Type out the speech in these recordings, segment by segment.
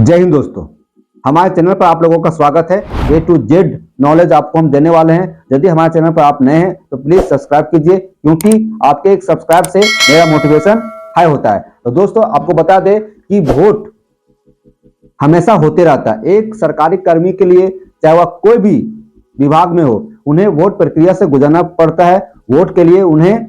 जय हिंद दोस्तों, हमारे चैनल पर आप लोगों का स्वागत है। ए टू जेड नॉलेज आपको हम देने वाले हैं। यदि हमारे चैनल पर आप नए हैं तो प्लीज सब्सक्राइब कीजिए, क्योंकि आपके एक सब्सक्राइब से मेरा मोटिवेशन हाई होता है। तो दोस्तों, आपको बता दें कि वोट हमेशा होते रहता है। एक सरकारी कर्मी के लिए, चाहे वह कोई भी विभाग में हो, उन्हें वोट प्रक्रिया से गुजरना पड़ता है। वोट के लिए उन्हें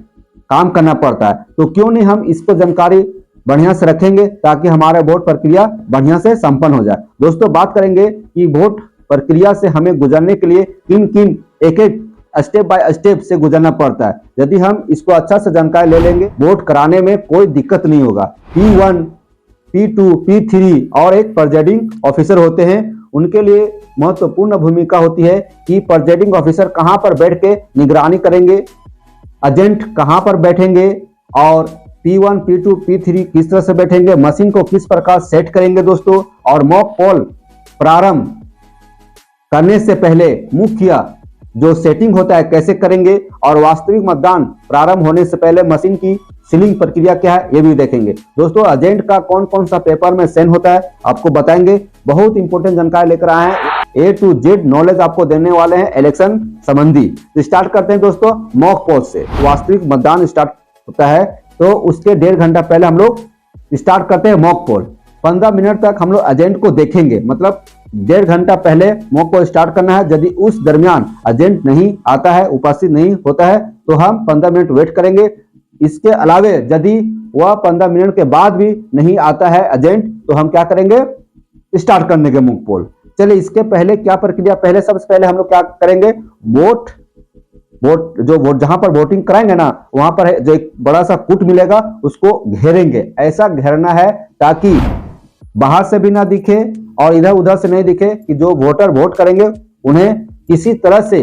काम करना पड़ता है। तो क्यों नहीं हम इसको जानकारी बढ़िया से रखेंगे, ताकि हमारा वोट प्रक्रिया बढ़िया से संपन्न हो जाए। दोस्तों, बात करेंगे कि वोट प्रक्रिया से हमें गुजरने के लिए किन किन एक एक स्टेप बाय स्टेप से गुजरना पड़ता है। यदि हम इसको अच्छा से जानकारी ले लेंगे, वोट कराने में कोई दिक्कत नहीं होगा। P1, P2, P3 और एक प्रिजाइडिंग ऑफिसर होते हैं। उनके लिए महत्वपूर्ण भूमिका होती है कि प्रिजाइडिंग ऑफिसर कहां पर बैठ के निगरानी करेंगे, एजेंट कहां पर बैठेंगे, और P1, P2, P3 किस तरह से बैठेंगे, मशीन को किस प्रकार सेट करेंगे दोस्तों, और मॉक पोल प्रारंभ करने से पहले मुख्य जो सेटिंग होता है कैसे करेंगे, और वास्तविक मतदान प्रारंभ होने से पहले मशीन की सीलिंग प्रक्रिया क्या है, ये भी देखेंगे। दोस्तों, एजेंट का कौन कौन सा पेपर में साइन होता है आपको बताएंगे। बहुत इंपॉर्टेंट जानकारी लेकर आए हैं। ए टू जेड नॉलेज आपको देने वाले हैं इलेक्शन संबंधी। तो स्टार्ट करते हैं दोस्तों मॉक पोल से। वास्तविक मतदान स्टार्ट होता है तो उसके 1.5 घंटा पहले हम लोग स्टार्ट करते हैं मॉक पोल। 15 मिनट तक हम लोग एजेंट को देखेंगे, मतलब 1.5 घंटा पहले मॉक पोल स्टार्ट करना है। यदि उस दरमियान एजेंट नहीं आता है, उपस्थित नहीं होता है, तो हम 15 मिनट वेट करेंगे। इसके अलावे यदि वह 15 मिनट के बाद भी नहीं आता है एजेंट, तो हम क्या करेंगे, स्टार्ट करने के मॉक पोल। चलिए, इसके पहले क्या प्रक्रिया, पहले सबसे पहले हम लोग क्या करेंगे, वोट जहां पर वोटिंग कराएंगे ना, वहां पर जो एक बड़ा सा कूट मिलेगा, उसको घेरेंगे। ऐसा घेरना है ताकि बाहर से भी ना दिखे और इधर उधर से नहीं दिखे, कि जो वोटर वोट करेंगे उन्हें किसी तरह से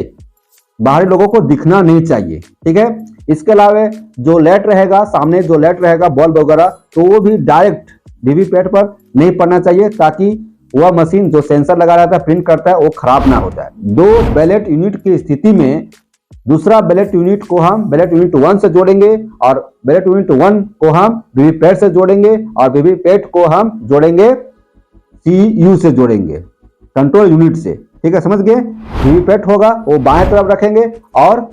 बाहरी लोगों को दिखना नहीं चाहिए। ठीक है। इसके अलावा जो लाइट रहेगा, सामने जो लाइट रहेगा बल्ब वगैरह, तो वो भी डायरेक्ट वीवीपैट पर नहीं पड़ना चाहिए, ताकि वह मशीन जो सेंसर लगा रहता है, प्रिंट करता है, वो खराब ना हो जाए। 2 बैलेट यूनिट की स्थिति में दूसरा बैलेट यूनिट को हम बैलेट यूनिट 1 से जोड़ेंगे, और बैलेट यूनिट 1 को हम वीवीपैट से जोड़ेंगे, और वीवीपैट को हम जोड़ेंगे CU से जोड़ेंगे, कंट्रोल यूनिट से। ठीक है, समझ गए। वीवीपैट होगा वो बाएं तरफ रखेंगे, और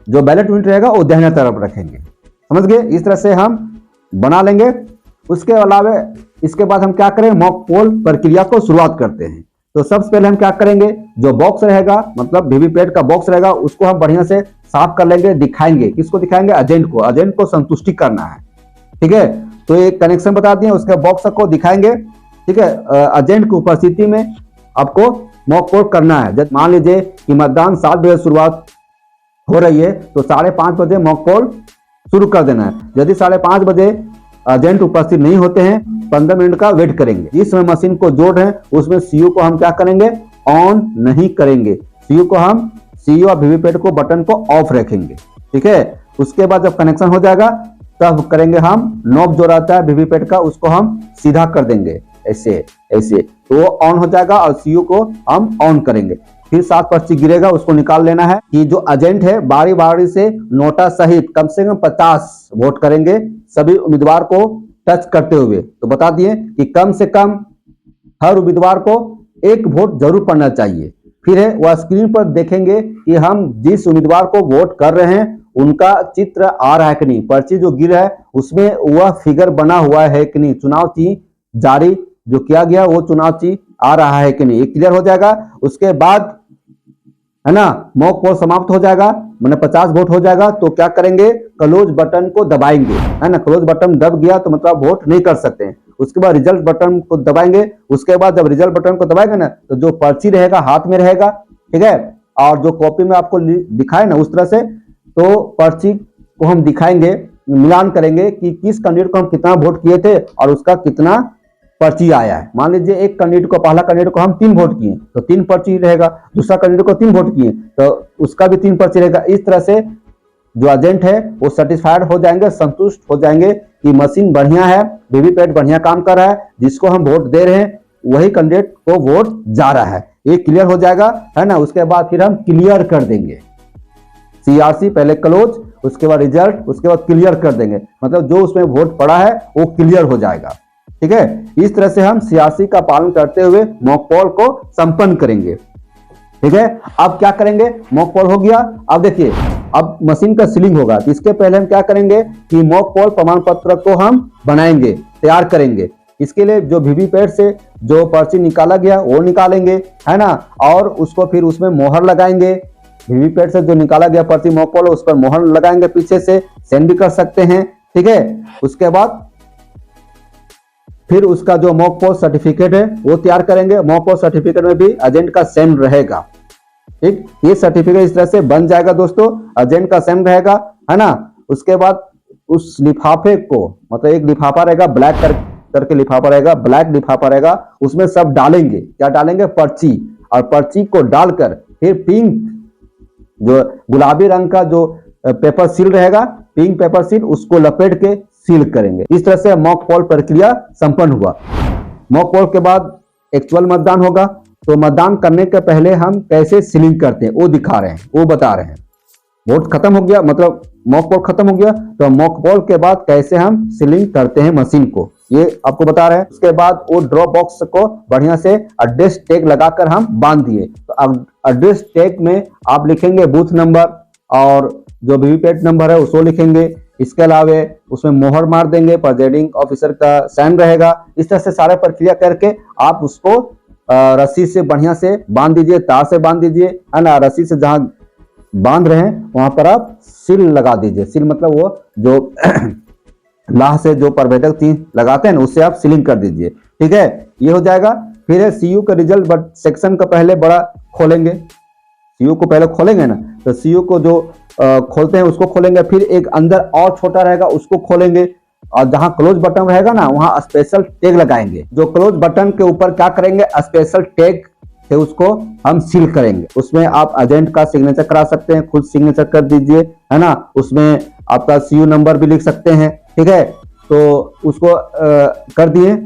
जो बैलेट यूनिट रहेगा वो दाहिने तरफ रखेंगे। समझ गए। इस तरह से हम बना लेंगे। उसके अलावा इसके बाद हम क्या करें, मॉक पोल प्रक्रिया को शुरुआत करते हैं। तो सबसे पहले हम क्या करेंगे, जो बॉक्स रहेगा, मतलब वीवीपैट का बॉक्स रहेगा, उसको हम बढ़िया से साफ कर लेंगे। दिखाएंगे, किसको दिखाएंगे, एजेंट को। एजेंट को संतुष्टि करना है। ठीक है। तो एक कनेक्शन बता दिए, उसके बॉक्स को दिखाएंगे। ठीक है। एजेंट की उपस्थिति में आपको मॉक पोल करना है। जब मान लीजिए कि मतदान 7 बजे शुरुआत हो रही है, तो 5:30 बजे मॉक पोल शुरू कर देना है। यदि 5:30 बजे एजेंट उपस्थित नहीं होते हैं, 15 मिनट का वेट करेंगे। जिस समय मशीन को जोड़ रहे हैं उसमें CU को हम क्या करेंगे, ऑन नहीं करेंगे। CU और वीवीपैट को बटन को ऑफ रखेंगे। ठीक है। उसके बाद जब कनेक्शन हो जाएगा, तब करेंगे हम नॉब जो रहता है वीवीपैट का, उसको हम सीधा कर देंगे, ऐसे ऐसे, तो वो ऑन हो जाएगा, और CU को हम ऑन करेंगे। फिर 7 पर्ची गिरेगा, उसको निकाल लेना है। कि जो एजेंट है बारी बारी से नोटा सहित कम से कम 50 वोट करेंगे, सभी उम्मीदवार को टच करते हुए। तो बता दिए कि कम से कम हर उम्मीदवार को 1 वोट जरूर पड़ना चाहिए। फिर है वह स्क्रीन पर देखेंगे कि हम जिस उम्मीदवार को वोट कर रहे हैं उनका चित्र आ रहा है कि नहीं, पर्ची जो गिर है उसमें वह फिगर बना हुआ है कि नहीं, चुनाव चिन्ह जारी जो किया गया वो चुनाव चिन्ह आ रहा है कि नहीं, ये क्लियर हो जाएगा। उसके बाद है ना, मॉक पोल समाप्त हो जाएगा, मैंने 50 वोट हो जाएगा। तो क्या करेंगे, क्लोज बटन को दबाएंगे, है ना। क्लोज बटन दब गया तो मतलब वोट नहीं कर सकते हैं। उसके बाद रिजल्ट बटन को दबाएंगे। उसके बाद जब रिजल्ट बटन को दबाएंगे ना, तो जो पर्ची रहेगा हाथ में रहेगा। ठीक है। और जो कॉपी में आपको दिखाए ना, उस तरह से तो पर्ची को हम दिखाएंगे, मिलान करेंगे कि किस कैंडिडेट को हम कितना वोट किए थे और उसका कितना पर्ची आया है। मान लीजिए एक कैंडिडेट को, पहला कैंडिडेट को हम 3 वोट किए, तो 3 पर्ची रहेगा। दूसरा कैंडिडेट को 3 वोट किए, तो उसका भी 3 पर्ची रहेगा। इस तरह से जो एजेंट है वो सेटिस्फाइड हो जाएंगे, संतुष्ट हो जाएंगे कि मशीन बढ़िया है, वीवीपैट बढ़िया काम कर रहा है, जिसको हम वोट दे रहे हैं वही कैंडिडेट को वोट जा रहा है। ये क्लियर हो जाएगा, है ना। उसके बाद फिर हम क्लियर कर देंगे, CRC पहले क्लोज, उसके बाद रिजल्ट, उसके बाद क्लियर कर देंगे। मतलब जो उसमें वोट पड़ा है वो क्लियर हो जाएगा। ठीक है, इस तरह से हम सियासी का पालन करते हुए मॉक पोल को संपन्न करेंगे। ठीक है, अब क्या करेंगे, मॉक पोल हो गया। अब देखिए, अब मशीन का सीलिंग होगा, तो इसके पहले हम क्या करेंगे कि मॉक पोल प्रमाण पत्र को हम बनाएंगे, तैयार करेंगे। इसके लिए जो वीवीपैट से जो पर्ची निकाला गया वो निकालेंगे, है ना, और उसको फिर उसमें मोहर लगाएंगे। वीवीपैट से जो निकाला गया पर्ची मॉक पोल उस पर मोहर लगाएंगे, पीछे से सेंड भी कर सकते हैं। ठीक है, उसके बाद फिर उसका जो मॉक पोल सर्टिफिकेट है वो तैयार करेंगे। मॉक पोल सर्टिफिकेट में भी एजेंट का सेम रहेगा। ठीक, ये सर्टिफिकेट इस तरह से बन जाएगा दोस्तों, एजेंट का सेम रहेगा, है ना। उसके बाद उस लिफाफे को, मतलब एक लिफाफा रहेगा, ब्लैक करके लिफाफा रहेगा, ब्लैक लिफाफा रहेगा, उसमें सब डालेंगे। क्या डालेंगे, पर्ची, और पर्ची को डालकर फिर पिंक जो गुलाबी रंग का जो पेपर सील रहेगा, पिंक पेपर सील, उसको लपेट के सील करेंगे। इस तरह से मॉक पोल प्रक्रिया संपन्न हुआ। मॉक पोल के बाद एक्चुअल मतदान होगा। तो मतदान करने के पहले हम कैसे सीलिंग करते हैं वो दिखा रहे हैं, वो बता रहे हैं। वोट खत्म हो गया, मतलब मॉक पोल खत्म हो गया, तो मॉक पोल के बाद कैसे हम सीलिंग करते हैं मशीन को, ये आपको बता रहे हैं। उसके बाद वो ड्रॉप बॉक्स को बढ़िया से एड्रेस टैग लगाकर हम बांध दिए। तो अब एड्रेस टैग में आप लिखेंगे बूथ नंबर और जो वीवीपैट नंबर है उसको लिखेंगे। इसके अलावा उसमें मोहर मार देंगे, प्रिजाइडिंग ऑफिसर का साइन रहेगा। इस तरह से सारे प्रक्रिया करके आप उसको रस्सी से बढ़िया से बांध दीजिए, तार से बांध दीजिए, है ना। रस्सी से जहां बांध रहे हैं वहां पर आप सील लगा दीजिए। सील मतलब वो जो लाह से जो प्रवेदक चीज लगाते हैं ना, उससे आप सीलिंग कर दीजिए। ठीक है, ये हो जाएगा। फिर है सीयू का रिजल्ट सेक्शन का पहले बड़ा खोलेंगे। सीयू को पहले खोलेंगे ना, तो सीयू को जो खोलते हैं उसको खोलेंगे, फिर एक अंदर और छोटा रहेगा उसको खोलेंगे, और जहां क्लोज बटन रहेगा ना वहां स्पेशल टैग लगाएंगे। जो क्लोज बटन के ऊपर क्या करेंगे, स्पेशल टैग से उसको हम सील करेंगे। उसमें आप एजेंट का सिग्नेचर करा सकते हैं, खुद सिग्नेचर कर दीजिए, है ना। उसमें आपका सीयू नंबर भी लिख सकते हैं। ठीक है, तो उसको कर दिए।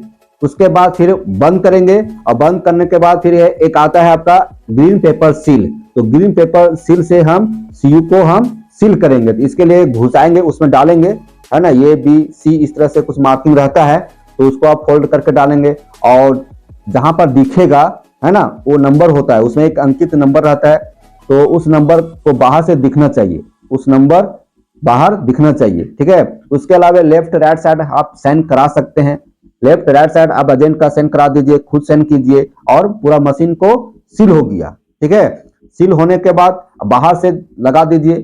उसके बाद फिर बंद करेंगे, और बंद करने के बाद फिर एक आता है आपका ग्रीन पेपर सील। तो ग्रीन पेपर सील से हम सीयू को हम सील करेंगे। तो इसके लिए घुसाएंगे, उसमें डालेंगे, है ना। ये बी सी इस तरह से कुछ मार्किंग रहता है, तो उसको आप फोल्ड करके डालेंगे, और जहां पर दिखेगा, है ना, वो नंबर होता है, उसमें एक अंकित नंबर रहता है, तो उस नंबर को बाहर से दिखना चाहिए, उस नंबर बाहर दिखना चाहिए। ठीक है, उसके अलावा लेफ्ट राइट साइड आप सेंड करा सकते हैं। लेफ्ट राइट साइड आप एजेंट का सेंड करा दीजिए, खुद सेंड कीजिए, और पूरा मशीन को सील हो गया। ठीक है, सील होने के बाद बाहर से लगा दीजिए,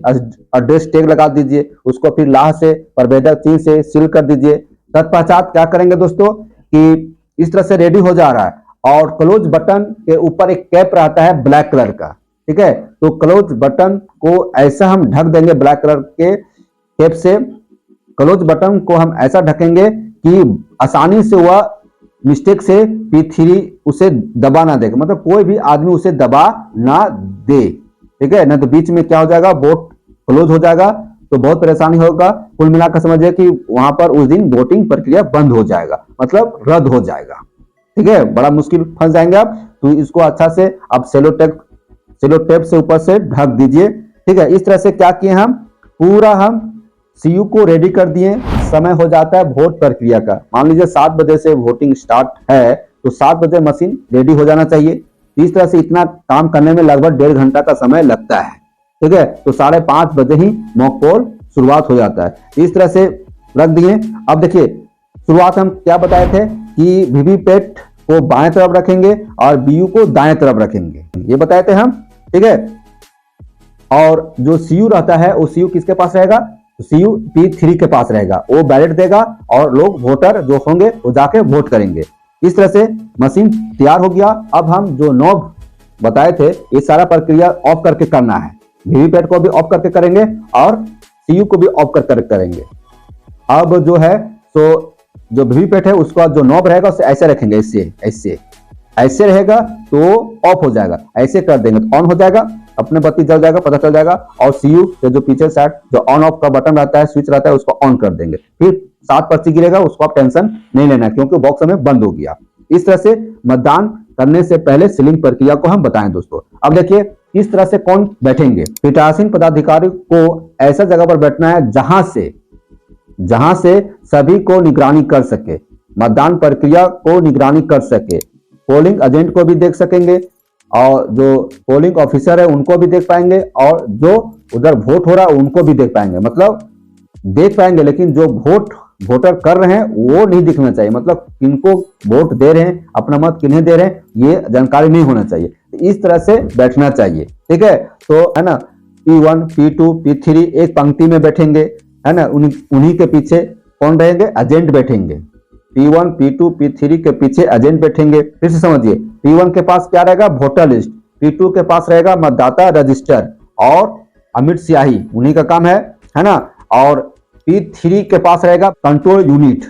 एड्रेस टैग लगा दीजिए, उसको फिर लाह से प्रवेदक चिन्ह से सील कर दीजिए। तत्पश्चात क्या करेंगे दोस्तों कि इस तरह से रेडी हो जा रहा है, और क्लोज बटन के ऊपर एक कैप रहता है ब्लैक कलर का। ठीक है, तो क्लोज बटन को ऐसा हम ढक देंगे ब्लैक कलर के कैप से। क्लोज बटन को हम ऐसा ढकेंगे कि आसानी से वह मिस्टेक से P3 उसे दबा ना दे, मतलब कोई भी आदमी उसे दबा ना दे। ठीक है ना, तो बीच में क्या हो जाएगा, वोट क्लोज हो जाएगा, तो बहुत परेशानी होगा। कुल मिलाकर समझिए कि वहां पर उस दिन वोटिंग प्रक्रिया बंद हो जाएगा, मतलब रद्द हो जाएगा। ठीक है, बड़ा मुश्किल फंस जाएंगे आप। तो इसको अच्छा से आप सेलो टेप से ऊपर से ढक दीजिए। ठीक है, इस तरह से क्या किए हम, पूरा हम सीयू को रेडी कर दिए। समय हो जाता है वोट प्रक्रिया का, मान लीजिए 7 बजे से वोटिंग स्टार्ट है, तो 7 बजे मशीन रेडी हो जाना चाहिए। इस तरह से इतना काम करने में लगभग 1.5 घंटा का समय लगता है। ठीक है, तो 5:30 बजे ही मॉक पोल शुरुआत हो जाता है। इस तरह से रख दिए। अब देखिए, शुरुआत हम क्या बताए थे कि वीवीपैट को बाएं तरफ रखेंगे और बीयू को दाएं तरफ रखेंगे, ये बताए थे हम। ठीक है, और जो सीयू रहता है वो सीयू किसके पास रहेगा, सीयू P3 के पास रहेगा, वो बैलेट देगा, और लोग वोटर जो होंगे वो जाके वोट करेंगे। इस तरह से मशीन तैयार हो गया। अब हम जो नॉब बताए थे ये सारा प्रक्रिया ऑफ करके करना है। वीवीपैट को भी ऑफ करके करेंगे और सीयू को भी ऑफ करके करेंगे। अब जो है तो जो वीवीपैट है उसका जो नॉब रहेगा उसे ऐसे रखेंगे, ऐसे रहेगा तो ऑफ हो जाएगा, ऐसे कर देंगे तो ऑन हो जाएगा, अपने बत्ती जल जाएगा, पता चल जाएगा। और सीयू के जो पीछे साइड जो ऑन ऑफ का बटन रहता है, स्विच रहता है, उसको ऑन कर देंगे। फिर 7 पर्ची गिरेगा, उसको आप टेंशन नहीं लेना क्योंकि बॉक्स हमें बंद हो गया। इस तरह से मतदान करने से पहले सीलिंग प्रक्रिया को हम बताएं दोस्तों। अब देखिए किस तरह से कौन बैठेंगे। पीठासीन पदाधिकारी को ऐसा जगह पर बैठना है जहां से सभी को निगरानी कर सके। मतदान प्रक्रिया को निगरानी कर सके। पोलिंग एजेंट को भी देख सकेंगे और जो पोलिंग ऑफिसर है उनको भी देख पाएंगे और जो उधर वोट हो रहा है उनको भी देख पाएंगे। मतलब देख पाएंगे, लेकिन जो वोटर कर रहे हैं वो नहीं दिखना चाहिए। मतलब किनको वोट दे रहे हैं, अपना मत किन्हें दे रहे हैं, ये जानकारी नहीं होना चाहिए। इस तरह से बैठना चाहिए, ठीक है। तो है ना, P1, P2, P3 एक पंक्ति में बैठेंगे, है ना। उन्हीं के पीछे कौन रहेंगे? एजेंट बैठेंगे। P1, P2, P3 के पीछे एजेंट बैठेंगे। फिर से समझिए, P1 के पास क्या रहेगा? Voter list. P2 के पास रहेगा मतदाता रजिस्टर और अमिट स्याही, उन्हीं का काम है ना। और P3 के पास रहेगा कंट्रोल यूनिट।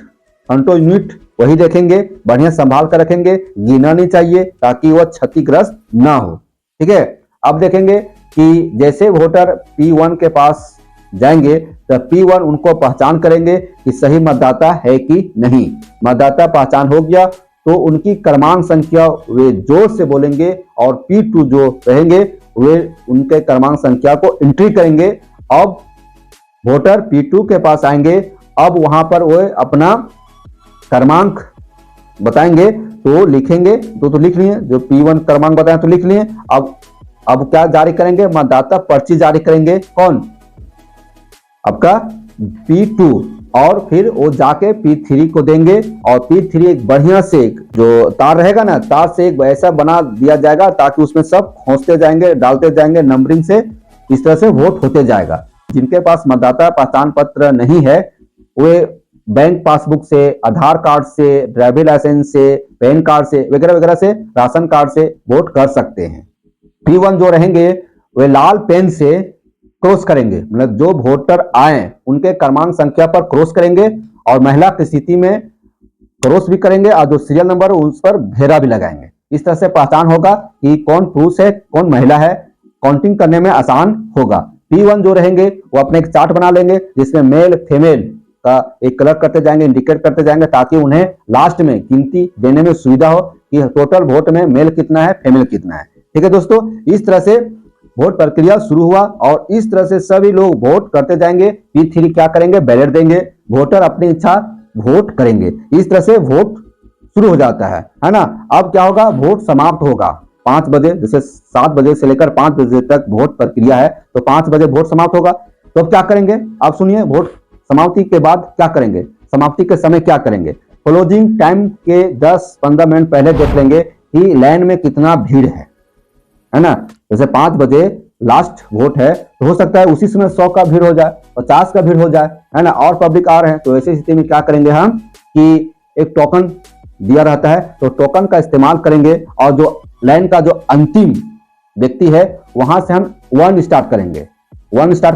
कंट्रोल यूनिट वही देखेंगे, बढ़िया संभाल कर रखेंगे, गिना नहीं चाहिए ताकि वह क्षतिग्रस्त ना हो, ठीक है। अब देखेंगे कि जैसे वोटर P1 के पास जाएंगे तो P1 उनको पहचान करेंगे कि सही मतदाता है कि नहीं। मतदाता पहचान हो गया तो उनकी क्रमांक संख्या वे जोर से बोलेंगे और P2 जो रहेंगे वे उनके क्रमांक संख्या को एंट्री करेंगे। अब वोटर P2 के पास आएंगे, अब वहां पर वो अपना क्रमांक बताएंगे तो लिखेंगे, तो लिख लिए, जो P1 क्रमांक बताएं तो लिख लिए। अब क्या जारी करेंगे? मतदाता पर्ची जारी करेंगे। कौन? आपका P2। और फिर वो जाके P3 को देंगे और P3 एक बढ़िया से एक जो तार रहेगा ना, तार से एक ऐसा बना दिया जाएगा ताकि उसमें सब खोसते जाएंगे, डालते जाएंगे नंबरिंग से, इस तरह से वोट होते जाएगा। जिनके पास मतदाता पहचान पत्र नहीं है वे बैंक पासबुक से, आधार कार्ड से, ड्राइविंग लाइसेंस से, पैन कार्ड से वगैरह वगैरह से, राशन कार्ड से वोट कर सकते हैं। P1 जो रहेंगे वे लाल पेन से क्रॉस करेंगे, मतलब जो वोटर आए उनके क्रमांक संख्या पर क्रॉस करेंगे और महिला की स्थिति में क्रॉस भी करेंगे और जो सीरियल नंबर उस पर घेरा भी लगाएंगे। इस तरह से पहचान होगा कि कौन पुरुष है कौन महिला है, काउंटिंग करने में आसान होगा। P1 जो रहेंगे वो अपने एक चार्ट बना लेंगे जिसमें मेल फीमेल का एक कलर करते जाएंगे, इंडिकेट करते जाएंगे ताकि उन्हें लास्ट में गिनती देने में सुविधा हो कि टोटल वोट में मेल कितना है फीमेल कितना है, ठीक है दोस्तों। इस तरह से वोट प्रक्रिया शुरू हुआ और इस तरह से सभी लोग वोट करते जाएंगे। P3 क्या करेंगे? बैलेट देंगे, वोटर अपनी इच्छा वोट करेंगे। इस तरह से वोट शुरू हो जाता है ना। अब क्या होगा? वोट समाप्त होगा 5 बजे, जैसे 7 बजे से लेकर 5 बजे तक वोट प्रक्रिया है, तो 5 बजे वोट समाप्त होगा। तो अब क्या करेंगे? आप सुनिए, वोट समाप्ति के बाद क्या करेंगे, समाप्ति के समय क्या करेंगे। क्लोजिंग टाइम के 10-15 मिनट पहले देख लेंगे कि लाइन में कितना भीड़ है ना। जैसे 5 बजे लास्ट वोट है तो हो सकता है उसी समय 100 का भीड़ हो जाए, 50 का भीड़ हो जाए, है ना, और पब्लिक आ रहे हैं। तो ऐसी स्थिति में क्या करेंगे हम कि एक टोकन दिया रहता है तो टोकन का इस्तेमाल करेंगे और जो लाइन का जो अंतिम व्यक्ति है वहां से हम 1 स्टार्ट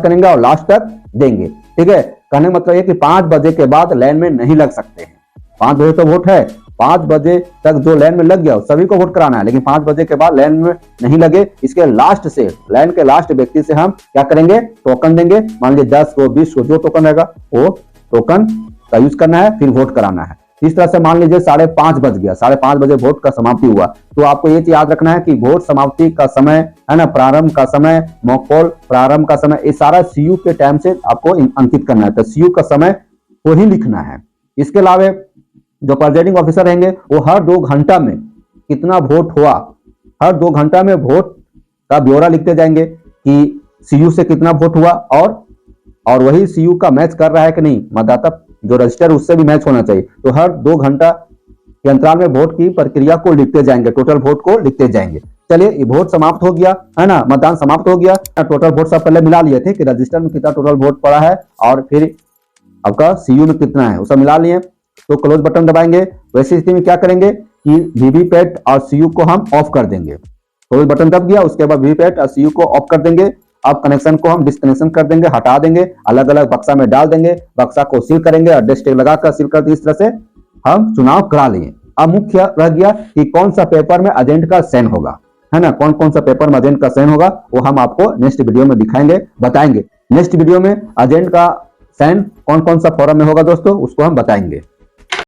करेंगे और लास्ट तक देंगे, ठीक है। कहने मतलब ये कि 5 बजे के बाद लाइन में नहीं लग सकते हैं। 5 बजे तो वोट है, 5 बजे तक जो लाइन में लग गया सभी को वोट कराना है, लेकिन 5 बजे के बाद लाइन में नहीं लगे, इसके लास्ट से लाइन के लास्ट व्यक्ति से हम क्या करेंगे? टोकन देंगे। मान लीजिए 10 को 20 को जो टोकन रहेगा वो टोकन का यूज करना है, फिर वोट कराना है। इस तरह से मान लीजिए 5:30 बज गया, 5:30 बजे वोट का समाप्ति हुआ, तो आपको ये याद रखना है कि वोट समाप्ति का समय है ना, प्रारंभ का समय, मॉक पोल प्रारंभ का समय, ये सारा CU के टाइम से आपको अंकित करना है। तो CU का समय को ही लिखना है। इसके अलावा जो प्रिजाइडिंग ऑफिसर रहेंगे वो हर 2 घंटा में कितना वोट हुआ, हर 2 घंटा में वोट का ब्यौरा लिखते जाएंगे कि CU से कितना वोट हुआ और वही CU का मैच कर रहा है कि नहीं, मतदाता जो रजिस्टर उससे भी मैच होना चाहिए। तो हर 2 घंटा के अंतराल में वोट की प्रक्रिया को लिखते जाएंगे, टोटल वोट को लिखते जाएंगे। चलिए, ये वोट समाप्त हो गया है ना, मतदान समाप्त हो गया। टोटल वोट सब पहले मिला लिए थे कि रजिस्टर में कितना टोटल वोट पड़ा है और फिर आपका CU में कितना है, वो सब मिला लिए। तो क्लोज बटन दबाएंगे। वैसी स्थिति में क्या करेंगे कि वीवीपैट और CU को हम ऑफ कर देंगे। क्लोज बटन दब गया, उसके बाद वीवीपैट और CU को ऑफ कर देंगे। अब कनेक्शन को हम डिस्कनेक्शन कर देंगे, हटा देंगे, अलग अलग बक्सा में डाल देंगे, बक्सा को सील करेंगे और डेस्क लगाकर सील कर देंगे। इस तरह से हम चुनाव करा लिए। अब मुख्य रह गया कि कौन सा पेपर में एजेंट का साइन होगा, है ना, कौन सा पेपर में एजेंट का साइन होगा वो हम आपको नेक्स्ट वीडियो में दिखाएंगे, बताएंगे। नेक्स्ट वीडियो में एजेंट का साइन कौन सा फॉर्म में होगा दोस्तों, उसको हम बताएंगे।